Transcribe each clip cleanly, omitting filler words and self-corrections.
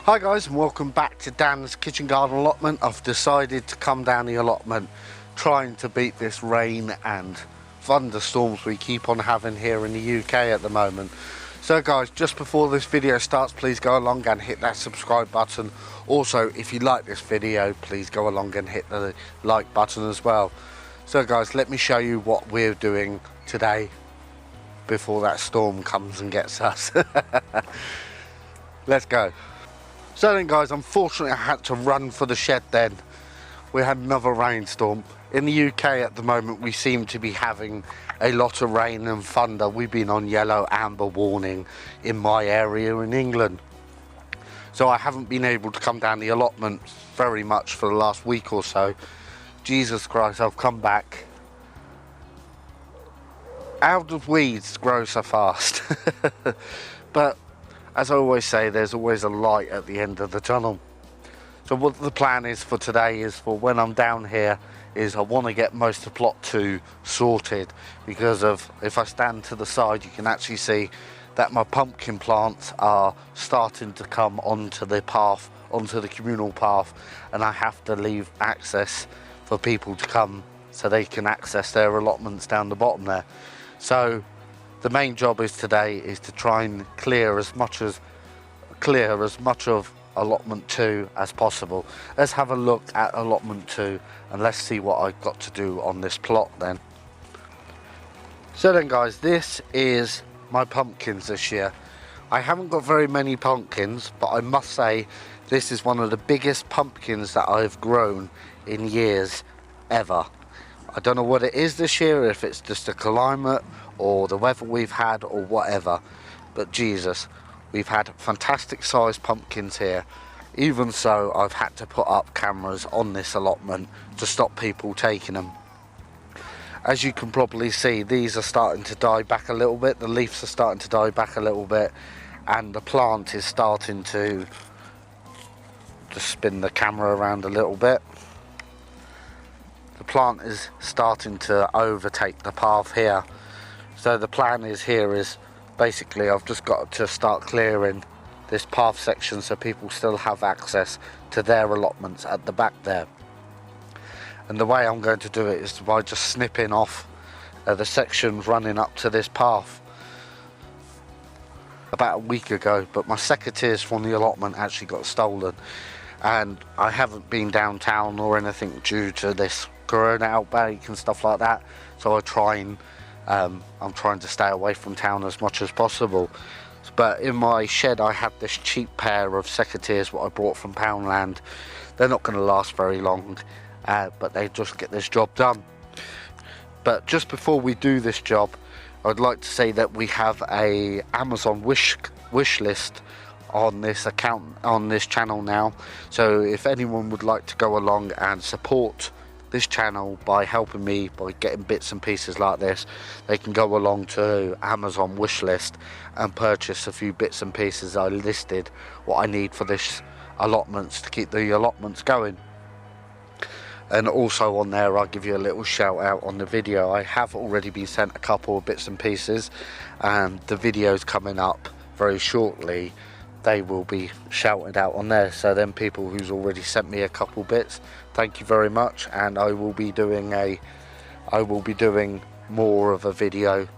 Hi guys, and welcome back to Dan's Kitchen Garden Allotment. I've decided to come down the allotment trying to beat this rain and thunderstorms we keep on having here in the UK at the moment. So guys, just before this video starts, please go along and hit that subscribe button. Also, if you like this video, please go along and hit the like button as well. So guys, let me show you what we're doing today before that storm comes and gets us. Let's go. So then guys, unfortunately I had to run for the shed then. We had another rainstorm. In the UK at the moment we seem to be having a lot of rain and thunder. We've been on yellow amber warning in my area in England. So I haven't been able to come down the allotment very much for the last week or so. Jesus Christ, I've come back. How do weeds grow so fast? But as I always say, there's always a light at the end of the tunnel. So what the plan is for today is for when I'm down here is I want to get most of plot 2 sorted, because of if I stand to the side you can actually see that my pumpkin plants are starting to come onto the path, onto the communal path, and I have to leave access for people to come so they can access their allotments down the bottom there. So the main job is today is to try and clear as much of allotment 2 as possible. Let's have a look at allotment 2 and let's see what I've got to do on this plot then. So then guys, this is my pumpkins this year. I haven't got very many pumpkins, but I must say this is one of the biggest pumpkins that I've grown in years ever. I don't know what it is this year, if it's just the climate or the weather we've had or whatever, but Jesus, we've had fantastic sized pumpkins here. Even so, I've had to put up cameras on this allotment to stop people taking them. As you can probably see, these are starting to die back a little bit, the leaves are starting to die back a little bit, and the plant is starting to just spin the camera around a little bit. The plant is starting to overtake the path here. So the plan is here is basically I've just got to start clearing this path section so people still have access to their allotments at the back there. And the way I'm going to do it is by just snipping off the sections running up to this path. About a week ago, but my secateurs from the allotment actually got stolen, and I haven't been downtown or anything due to this corona outbreak and stuff like that, so I'm trying to stay away from town as much as possible. But in my shed I had this cheap pair of secateurs what I bought from Poundland. They're not going to last very long, but they just get this job done. But just before we do this job, I'd like to say that we have a Amazon wish list on this account, on this channel now. So if anyone would like to go along and support this channel by helping me by getting bits and pieces like this, they can go along to Amazon wishlist and purchase a few bits and pieces I listed what I need for this allotments to keep the allotments going. And also on there I'll give you a little shout out on the video. I have already been sent a couple of bits and pieces, and the videos coming up very shortly, they will be shouted out on there. So then people who's already sent me a couple bits, thank you very much, and I will be doing more of a video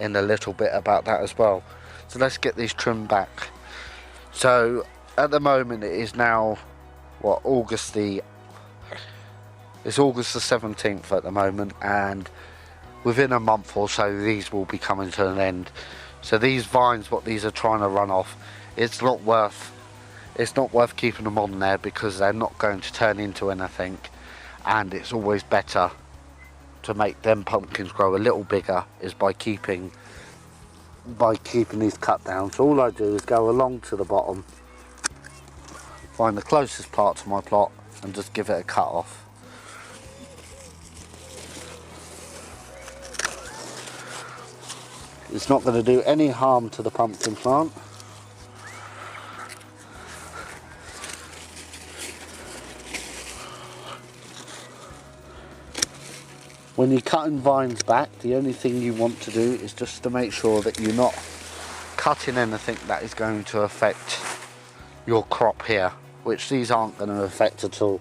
in a little bit about that as well. So let's get these trimmed back. So at the moment it is now what, it's August the 17th at the moment, and within a month or so these will be coming to an end. So these vines, what these are trying to run off, it's not worth keeping them on there because they're not going to turn into anything, and it's always better to make them pumpkins grow a little bigger is by keeping these cut down. So all I do is go along to the bottom, find the closest part to my plot and just give it a cut off. It's not going to do any harm to the pumpkin plant. When you're cutting vines back, the only thing you want to do is just to make sure that you're not cutting anything that is going to affect your crop here, which these aren't going to affect at all.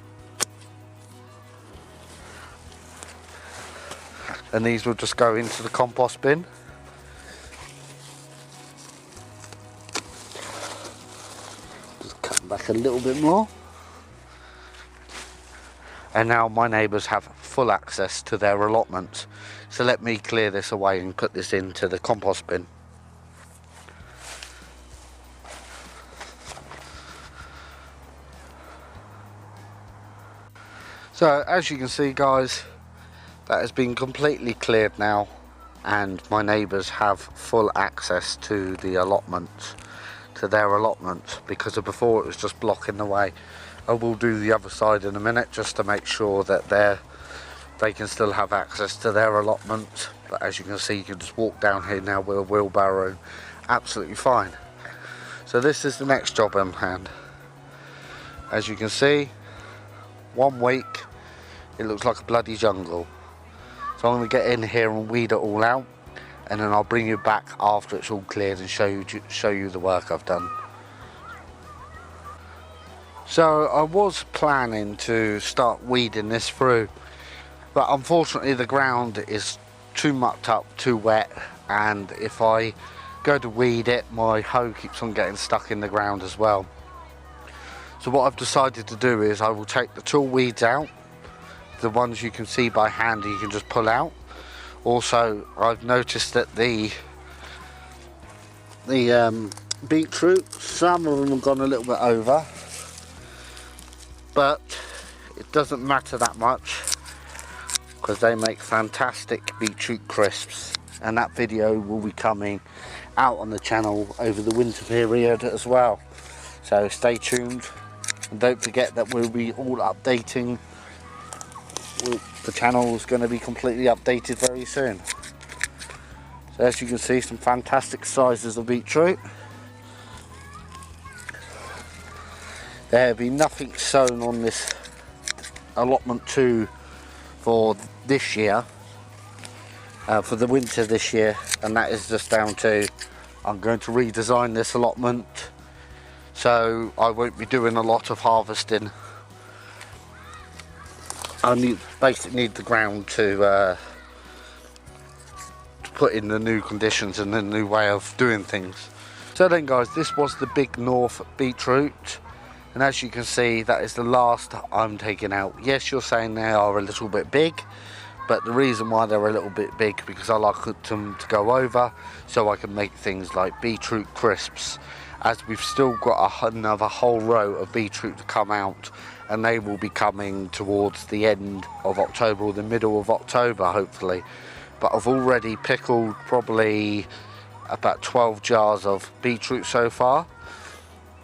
And these will just go into the compost bin. Just cut them back a little bit more. And now my neighbours have full access to their allotments. So let me clear this away and put this into the compost bin. So as you can see, guys, that has been completely cleared now, and my neighbours have full access to the allotments, to their allotments, because before it was just blocking the way. I will do the other side in a minute just to make sure that they can still have access to their allotments. But as you can see, you can just walk down here now with a wheelbarrow absolutely fine. So this is the next job in hand. As you can see, 1 week it looks like a bloody jungle. So I'm going to get in here and weed it all out, and then I'll bring you back after it's all cleared and show you the work I've done. So I was planning to start weeding this through, but unfortunately the ground is too mucked up, too wet, and if I go to weed it, my hoe keeps on getting stuck in the ground as well. So what I've decided to do is I will take the tall weeds out, the ones you can see by hand you can just pull out. Also, I've noticed that the beetroot, some of them have gone a little bit over, but it doesn't matter that much because they make fantastic beetroot crisps, and that video will be coming out on the channel over the winter period as well. So stay tuned, and don't forget that we'll be all updating. The channel is going to be completely updated very soon. So as you can see, some fantastic sizes of beetroot. There will be nothing sown on this allotment 2 for this year, for the winter this year, and that is just down to I'm going to redesign this allotment, so I won't be doing a lot of harvesting. I basically need the ground to put in the new conditions and the new way of doing things. So then, guys, this was the big north beetroot, and as you can see, that is the last I'm taking out. Yes, you're saying they are a little bit big, but the reason why they're a little bit big because I like them to go over so I can make things like beetroot crisps, as we've still got another whole row of beetroot to come out, and they will be coming towards the end of October or the middle of October hopefully. But I've already pickled probably about 12 jars of beetroot so far,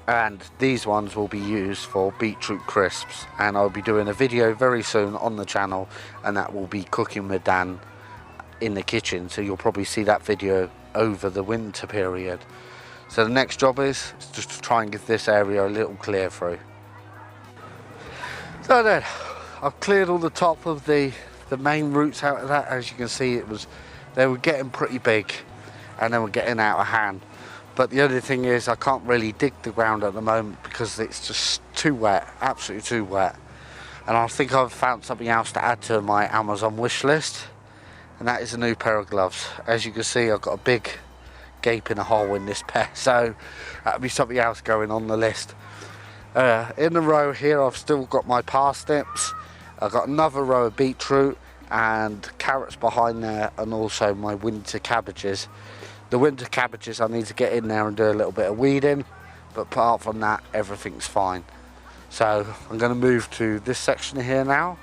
and these ones will be used for beetroot crisps, and I'll be doing a video very soon on the channel, and that will be cooking with Dan in the kitchen, so you'll probably see that video over the winter period. So the next job is just to try and get this area a little clear through. So then, I've cleared all the top of the main roots out of that. As you can see, they were getting pretty big and they were getting out of hand. But the other thing is I can't really dig the ground at the moment because it's just too wet, absolutely too wet. And I think I've found something else to add to my Amazon wish list, and that is a new pair of gloves. As you can see, I've got a big gaping hole in this pair, so that'll be something else going on the list. In the row here, I've still got my parsnips. I've got another row of beetroot and carrots behind there, and also my winter cabbages. The winter cabbages I need to get in there and do a little bit of weeding, but apart from that, everything's fine. So I'm going to move to this section here now,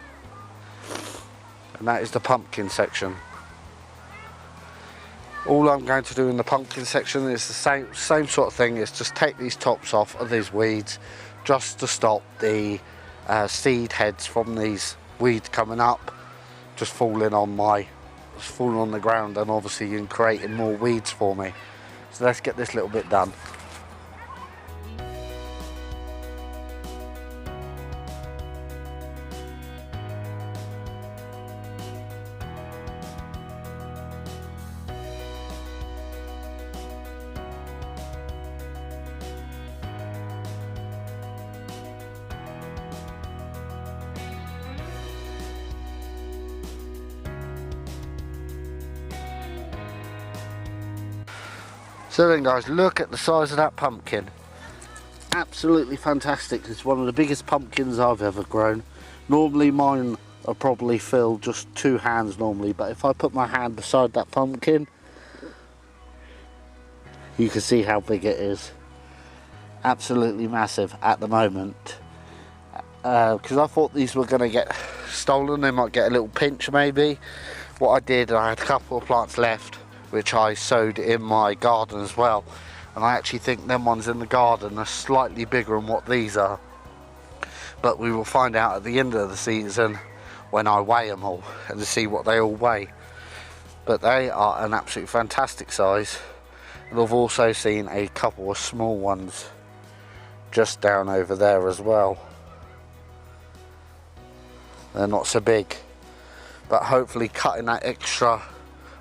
and that is the pumpkin section. All I'm going to do in the pumpkin section is the same sort of thing, is just take these tops off of these weeds, just to stop the seed heads from these weeds coming up, just falling on the ground, and obviously in creating more weeds for me. So let's get this little bit done. So then guys, look at the size of that pumpkin. Absolutely fantastic. It's one of the biggest pumpkins I've ever grown. Normally mine are probably fill just 2 hands normally, but if I put my hand beside that pumpkin, you can see how big it is. Absolutely massive at the moment. Because I thought these were going to get stolen, they might get a little pinch maybe. What I did, I had a couple of plants left which I sowed in my garden as well, and I actually think them ones in the garden are slightly bigger than what these are, but we will find out at the end of the season when I weigh them all and to see what they all weigh. But they are an absolute fantastic size, and I've also seen a couple of small ones just down over there as well. They're not so big, but hopefully cutting that extra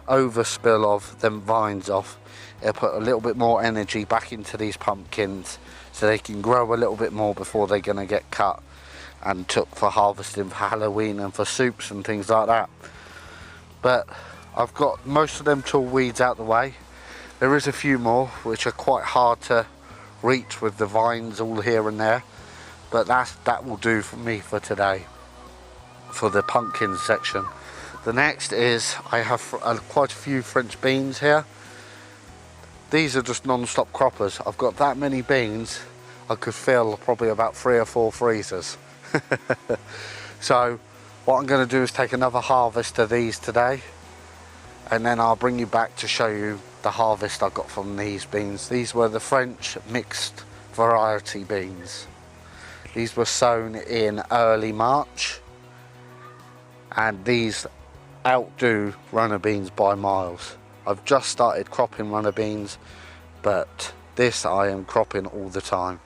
overspill of them vines off, it'll put a little bit more energy back into these pumpkins so they can grow a little bit more before they're going to get cut and took for harvesting for Halloween and for soups and things like that. But I've got most of them tall weeds out the way. There is a few more which are quite hard to reach with the vines all here and there, but that will do for me for today for the pumpkin section. The next is I have quite a few French beans here. These are just non-stop croppers. I've got that many beans I could fill probably about 3 or 4 freezers. So what I'm going to do is take another harvest of these today, and then I'll bring you back to show you the harvest I got from these beans. These were the French mixed variety beans. These were sown in early March, and these outdo runner beans by miles. I've just started cropping runner beans, but this I am cropping all the time.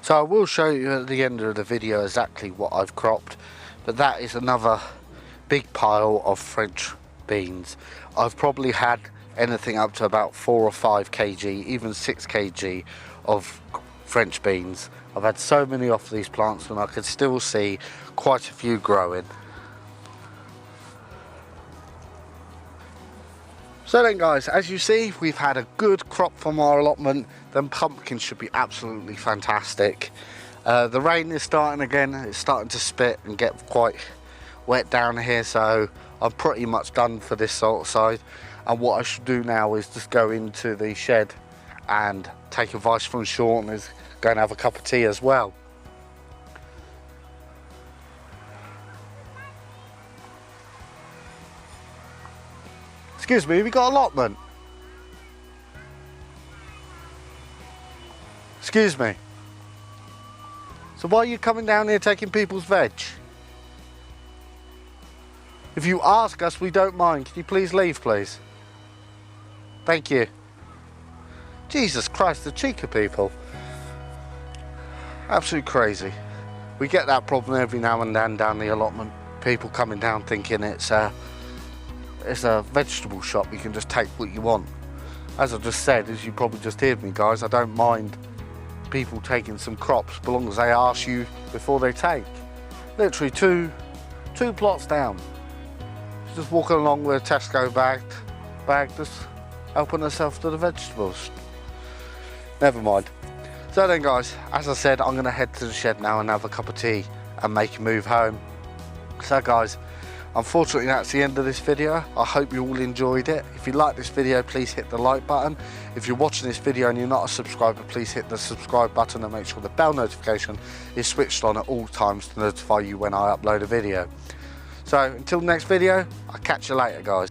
So I will show you at the end of the video exactly what I've cropped, but that is another big pile of French beans. I've probably had anything up to about 4 or 5 kg, even 6 kg of French beans. I've had so many off these plants and I could still see quite a few growing. So then guys, as you see, we've had a good crop from our allotment. Them pumpkins should be absolutely fantastic. The rain is starting again, it's starting to spit and get quite wet down here, so I'm pretty much done for this sort side. And what I should do now is just go into the shed and take advice from Sean, is go and have a cup of tea as well. Excuse me, have you got allotment? Excuse me. So why are you coming down here taking people's veg? If you ask us, we don't mind. Can you please leave, please? Thank you. Jesus Christ, the cheek of people. Absolutely crazy. We get that problem every now and then down the allotment. People coming down thinking it's a vegetable shop, you can just take what you want. As I just said, as you probably just heard me guys, I don't mind people taking some crops, as long as they ask you before they take. Literally two plots down. She's just walking along with a Tesco bag, just helping herself to the vegetables. Never mind. So then guys, as I said, I'm going to head to the shed now and have a cup of tea and make a move home. So guys, unfortunately that's the end of this video. I hope you all enjoyed it. If you like this video, please hit the like button. If you're watching this video and you're not a subscriber, please hit the subscribe button and make sure the bell notification is switched on at all times to notify you when I upload a video. So until the next video, I'll catch you later guys.